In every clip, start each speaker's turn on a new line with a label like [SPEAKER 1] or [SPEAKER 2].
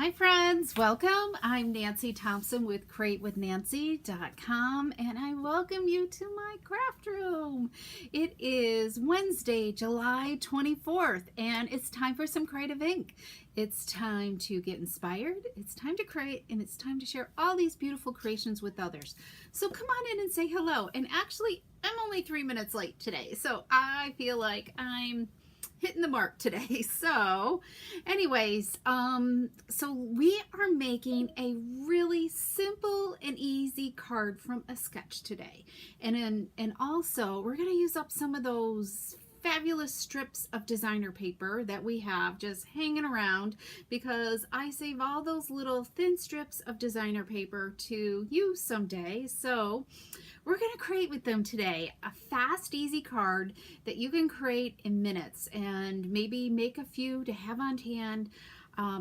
[SPEAKER 1] Hi friends, welcome. I'm Nancy Thompson with CreateWithNancy.com and I welcome you to my craft room. It is Wednesday, July 24th and it's time for some creative ink. It's time to get inspired, it's time to create, and it's time to share all these beautiful creations with others. So come on in and say hello. And actually, I'm only 3 minutes late today, so I feel like I'm hitting the mark today. So anyways, so we are making a really simple and easy card from a sketch today, and also we're going to use up some of those fabulous strips of designer paper that we have just hanging around, because I save all those little thin strips of designer paper to use someday. So we're going to create with them today a fast, easy card that you can create in minutes, and maybe make a few to have on hand.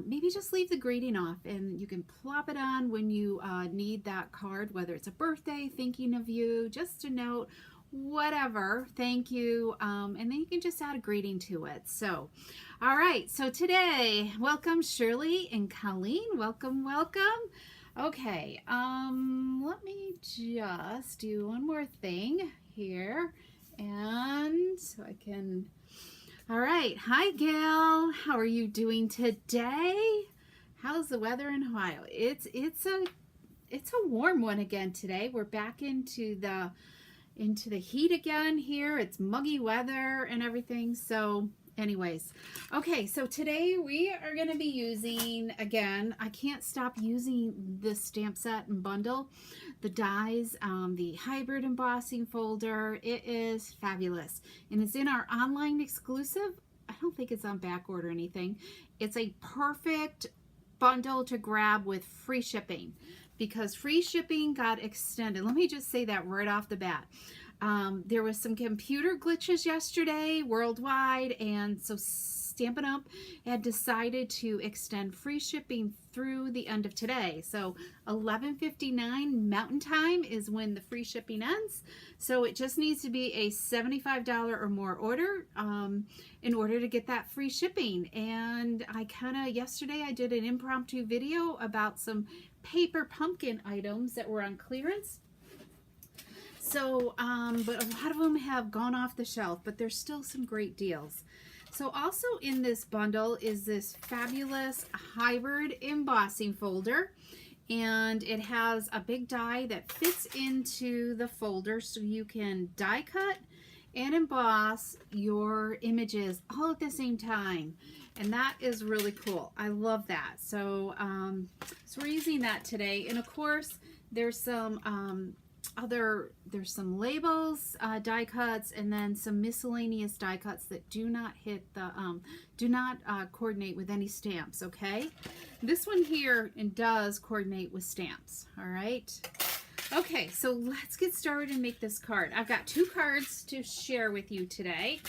[SPEAKER 1] Maybe just leave the greeting off and you can plop it on when you need that card, whether it's a birthday, thinking of you, just a note, whatever, thank you, and then you can just add a greeting to it. So all right, so today, welcome Shirley and Colleen, welcome. Okay, let me just do one more thing here, and so I can. All right, hi Gail, how are you doing today? How's the weather in Ohio? It's a warm one again today. We're back into the heat again here. It's muggy weather and everything. So anyways, okay, so today we are going to be using, again, I can't stop using this stamp set and bundle, the dies, the hybrid embossing folder. It is fabulous, and it's in our online exclusive. I don't think it's on back order or anything. It's a perfect bundle to grab with free shipping, because free shipping got extended. Let me just say that right off the bat. There was some computer glitches yesterday worldwide, and so Stampin' Up had decided to extend free shipping through the end of today. So 11:59 Mountain Time is when the free shipping ends. So it just needs to be a $75 or more order in order to get that free shipping. And yesterday I did an impromptu video about some paper pumpkin items that were on clearance. So, but a lot of them have gone off the shelf, but there's still some great deals. So also in this bundle is this fabulous hybrid embossing folder, and it has a big die that fits into the folder, so you can die cut and emboss your images all at the same time, and that is really cool. I love that. So so we're using that today, and of course there's some there's some labels, die cuts, and then some miscellaneous die cuts that do not hit the coordinate with any stamps. Okay, this one here does coordinate with stamps. All right. Okay, so let's get started and make this card. I've got 2 cards to share with you today.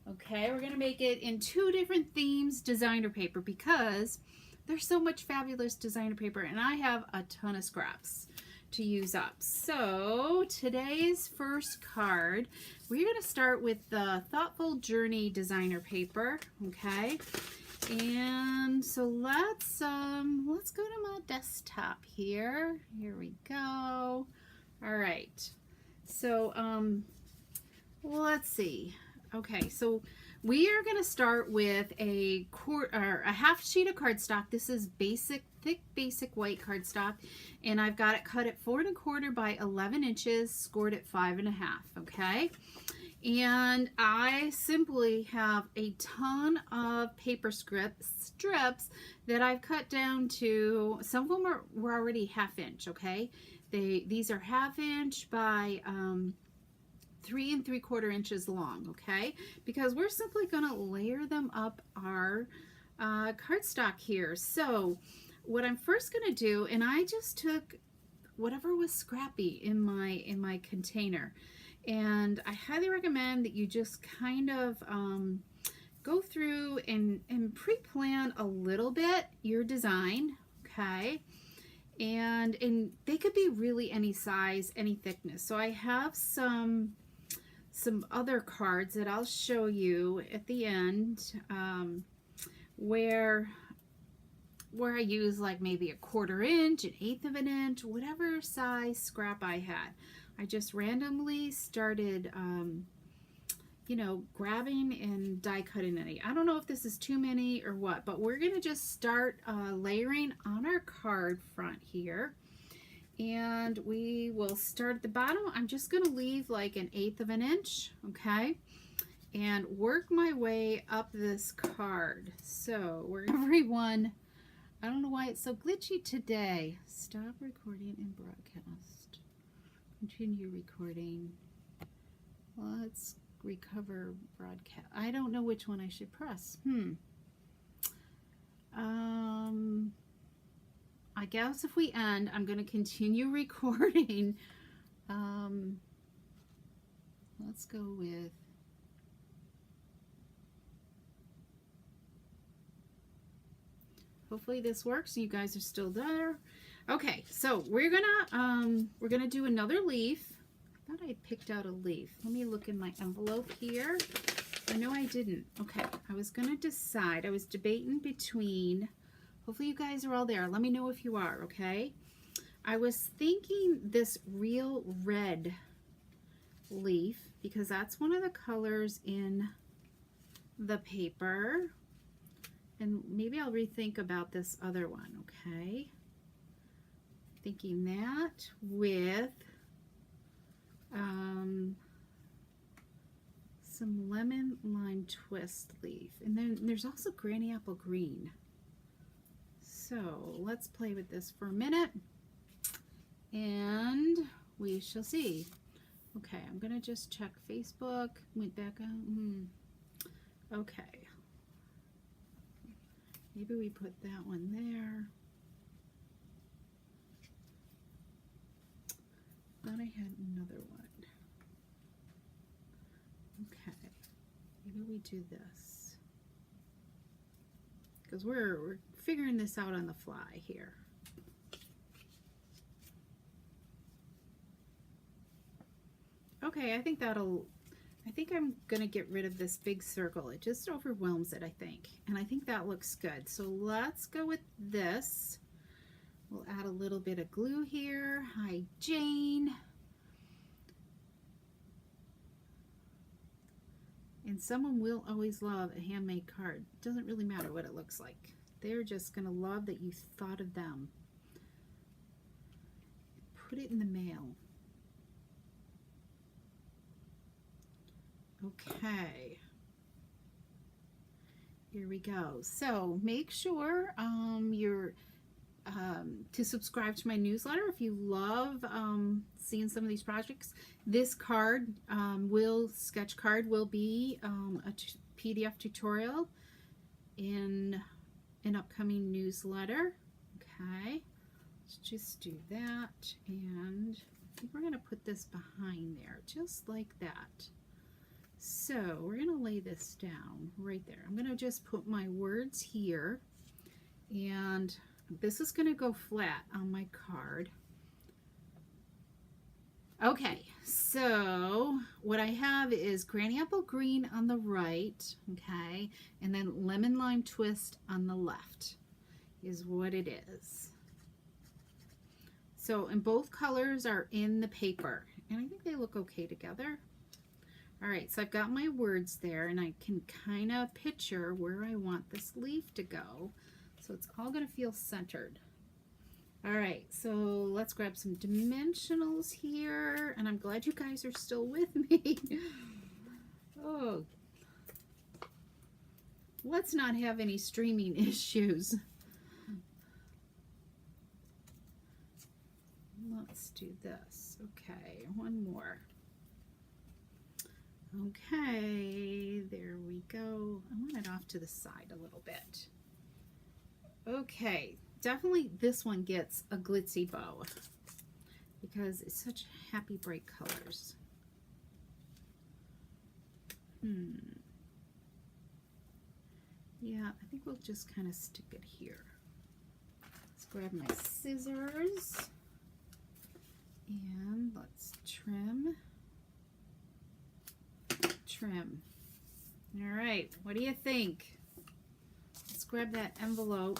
[SPEAKER 1] Okay, we're gonna make it in 2 different themes, designer paper, because there's so much fabulous designer paper, and I have a ton of scraps to use up. So today's first card, we're going to start with the Thoughtful Journey designer paper. Okay, and so let's go to my desktop here. Here we go. All right, so let's see. Okay, so we are going to start with a half sheet of cardstock. This is thick basic white cardstock, and I've got it cut at 4 1/4 by 11 inches, scored at 5 1/2. Okay, and I simply have a ton of paper strips that I've cut down to. Some of them were already 1/2 inch. Okay, these are 1/2 inch by 3 3/4 inches long. Okay, because we're simply going to layer them up our cardstock here. So what I'm first going to do, and I just took whatever was scrappy in my container, and I highly recommend that you just kind of go through and pre-plan a little bit your design. Okay, and they could be really any size, any thickness. So I have some other cards that I'll show you at the end, where where I use like maybe a 1/4 inch, 1/8 of an inch, whatever size scrap I had. I just randomly started, you know, grabbing and die cutting any. I don't know if this is too many or what, but we're going to just start layering on our card front here. And we will start at the bottom. I'm just going to leave like 1/8 of an inch, okay? And work my way up this card. So we're everyone. I don't know why it's so glitchy today. Stop recording and broadcast. Continue recording. Let's recover broadcast. I don't know which one I should press. I guess if we end, I'm going to continue recording. Let's go with hopefully this works. You guys are still there. Okay, so we're gonna do another leaf. I thought I picked out a leaf. Let me look in my envelope here. I know I didn't. Okay, I was gonna decide. I was debating between. Hopefully you guys are all there. Let me know if you are. Okay. I was thinking this real red leaf because that's one of the colors in the paper. And maybe I'll rethink about this other one, okay? Thinking that with some lemon lime twist leaf. And then there's also granny apple green. So let's play with this for a minute and we shall see. Okay, I'm gonna just check Facebook. Went back on. Okay. Maybe we put that one there. Thought I had another one. Okay. Maybe we do this. Because we're figuring this out on the fly here. Okay, I think I'm gonna get rid of this big circle. It just overwhelms it, I think. And I think that looks good. So let's go with this. We'll add a little bit of glue here. Hi, Jane. And someone will always love a handmade card. It doesn't really matter what it looks like. They're just gonna love that you thought of them. Put it in the mail. Okay, here we go. So make sure you're to subscribe to my newsletter if you love seeing some of these projects. This card sketch card will be a PDF tutorial in an upcoming newsletter. Okay, let's just do that, and I think we're going to put this behind there just like that. So we're going to lay this down right there. I'm going to just put my words here, and this is going to go flat on my card. Okay, so what I have is granny apple green on the right, okay, and then lemon lime twist on the left is what it is. So, and both colors are in the paper, and I think they look okay together. All right, so I've got my words there, and I can kind of picture where I want this leaf to go. So it's all going to feel centered. All right, so let's grab some dimensionals here, and I'm glad you guys are still with me. Oh, let's not have any streaming issues. Let's do this. Okay, one more. Okay, there we go. I want it off to the side a little bit. Okay, definitely this one gets a glitzy bow because it's such happy bright colors. Yeah, I think we'll just kind of stick it here. Let's grab my scissors and let's trim. All right, what do you think? Let's grab that envelope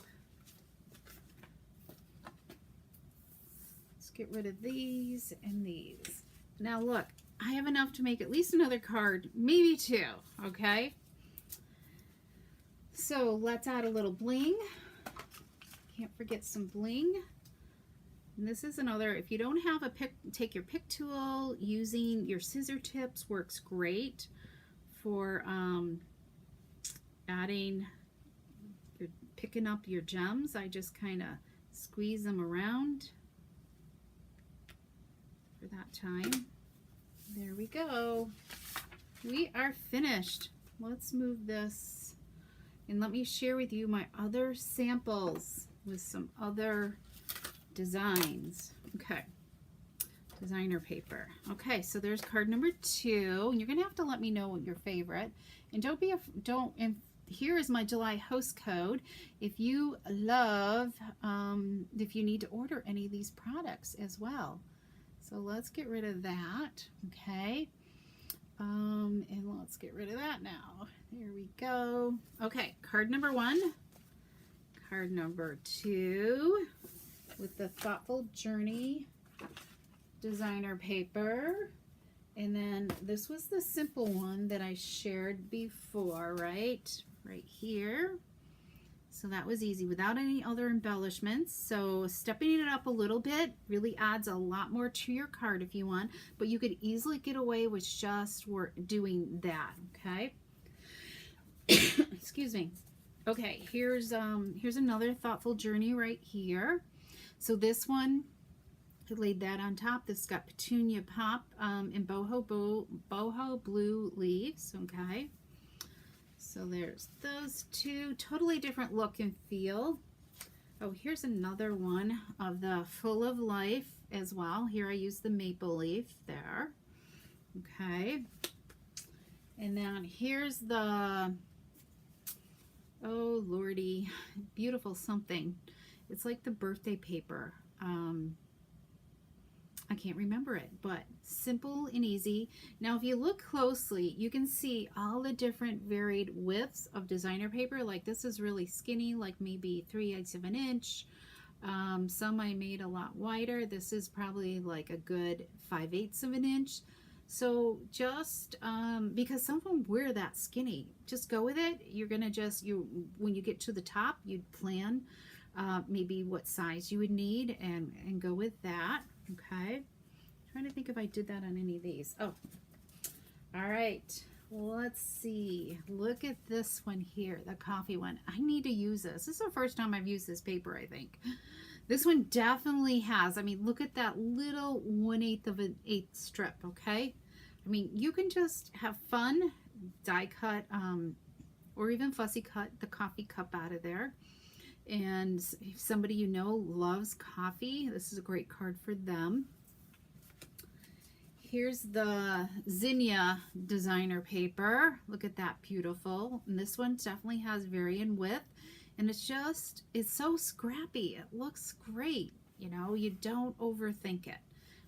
[SPEAKER 1] get rid of these and these. Now look, I have enough to make at least another card, maybe two, okay? So let's add a little bling. Can't forget some bling. And this is another, if you don't have a pick, take your pick tool, using your scissor tips works great for adding, picking up your gems. I just kind of squeeze them around for that time. There we go. We are finished. Let's move this and let me share with you my other samples with some other designs. Okay, designer paper. Okay, so there's card number 2, and you're gonna have to let me know your favorite. And and here is my July host code if you love, if you need to order any of these products as well. So let's get rid of that. Okay, and let's get rid of that now. There we go. Okay, card number 1, card number 2. With the Thoughtful Journey designer paper. And then this was the simple one that I shared before, right here. So that was easy without any other embellishments. So stepping it up a little bit really adds a lot more to your card if you want, but you could easily get away with just doing that, okay? Excuse me. Okay, here's another Thoughtful Journey right here. So this one, I laid that on top. This got Petunia Pop in boho blue leaves, okay? So there's those two, totally different look and feel. Oh, here's another one of the Full of Life as well. Here I use the maple leaf there, okay? And then here's the, oh lordy, beautiful something. It's like the birthday paper. I can't remember it, but simple and easy. Now, if you look closely, you can see all the different varied widths of designer paper. Like this is really skinny, like maybe 3/8 of an inch. Some I made a lot wider. This is probably like a good 5/8 of an inch. So just because some of them wear that skinny, just go with it. You're gonna when you get to the top, you'd plan maybe what size you would need and go with that. Okay, trying to think if I did that on any of these. Oh, all right, let's see. Look at this one here, the coffee one. I need to use this. This is the first time I've used this paper, I think. This one definitely has, I mean, look at that little 1/8 of an eighth strip, okay? I mean, you can just have fun, die cut, or even fussy cut the coffee cup out of there. And if somebody you know loves coffee, this is a great card for them. Here's the Zinnia designer paper. Look at that, beautiful. And this one definitely has varying width. And it's so scrappy. It looks great. You know, you don't overthink it.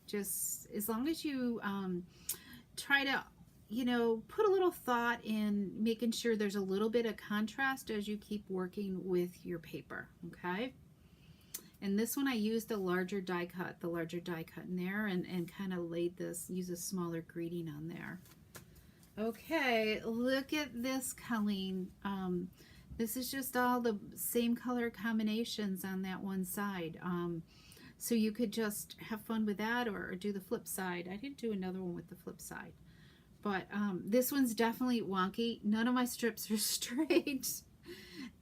[SPEAKER 1] Just as long as you try to, you know, put a little thought in making sure there's a little bit of contrast as you keep working with your paper, okay? And this one I used the larger die cut in there and kind of laid this, use a smaller greeting on there. Okay, look at this, Colleen. This is just all the same color combinations on that one side. So you could just have fun with that or do the flip side. I didn't do another one with the flip side. But this one's definitely wonky. None of my strips are straight.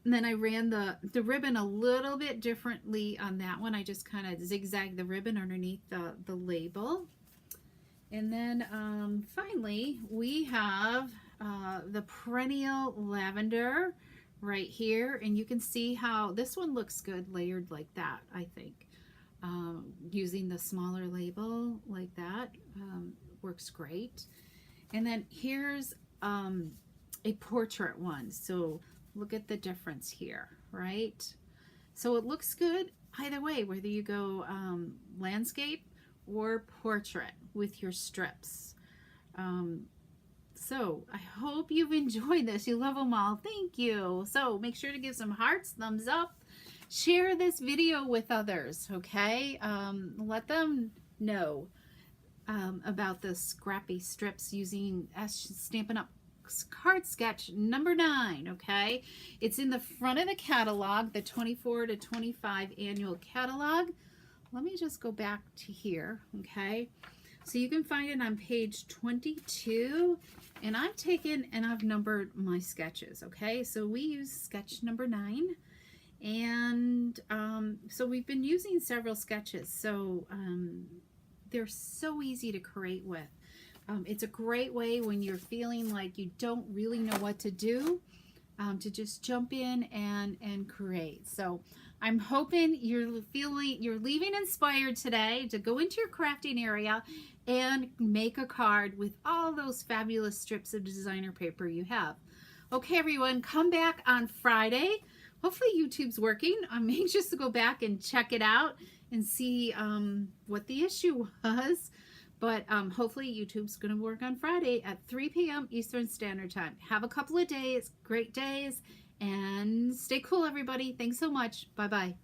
[SPEAKER 1] And then I ran the ribbon a little bit differently on that one. I just kind of zigzagged the ribbon underneath the label. And then finally, we have the Perennial Lavender right here. And you can see how this one looks good layered like that, I think. Using the smaller label like that works great. And then here's a portrait one. So look at the difference here, right? So it looks good either way, whether you go landscape or portrait with your strips. So I hope you've enjoyed this. You love them all. Thank you. So make sure to give some hearts, thumbs up, share this video with others, okay? Let them know about the Scrappy Strips using Stampin' Up card sketch number 9, okay? It's in the front of the catalog, the 24 to 25 annual catalog. Let me just go back to here, okay? So you can find it on page 22, and I've taken and I've numbered my sketches, okay? So we use sketch number 9, and so we've been using several sketches, so they're so easy to create with. It's a great way when you're feeling like you don't really know what to do, to just jump in and create. So I'm hoping you're leaving inspired today to go into your crafting area and make a card with all those fabulous strips of designer paper you have. Okay, everyone, come back on Friday. Hopefully YouTube's working. I'm anxious to go back and check it out and see what the issue was. But hopefully YouTube's going to work on Friday at 3 p.m. Eastern Standard Time. Have a couple of days, great days, and stay cool, everybody. Thanks so much. Bye-bye.